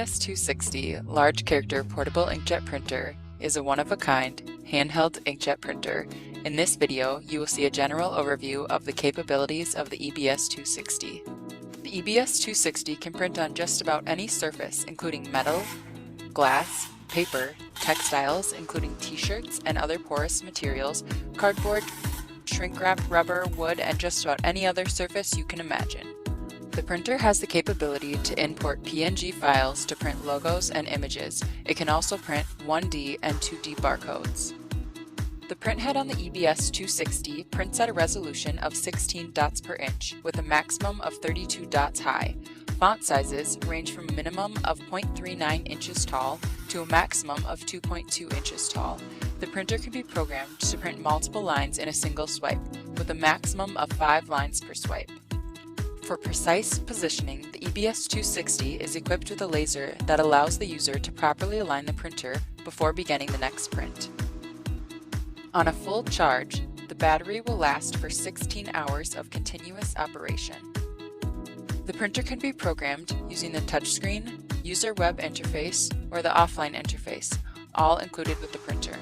EBS-260 large character portable inkjet printer is a one-of-a-kind handheld inkjet printer. In this video, you will see a general overview of the capabilities of the EBS-260. The EBS-260 can print on just about any surface, including metal, glass, paper, textiles, including t-shirts and other porous materials, cardboard, shrink wrap, rubber, wood, and just about any other surface you can imagine. The printer has the capability to import PNG files to print logos and images. It can also print 1D and 2D barcodes. The print head on the EBS-260 prints at a resolution of 16 dots per inch with a maximum of 32 dots high. Font sizes range from a minimum of 0.39 inches tall to a maximum of 2.2 inches tall. The printer can be programmed to print multiple lines in a single swipe, with a maximum of 5 lines per swipe. For precise positioning, the EBS-260 is equipped with a laser that allows the user to properly align the printer before beginning the next print. On a full charge, the battery will last for 16 hours of continuous operation. The printer can be programmed using the touchscreen, user web interface, or the offline interface, all included with the printer.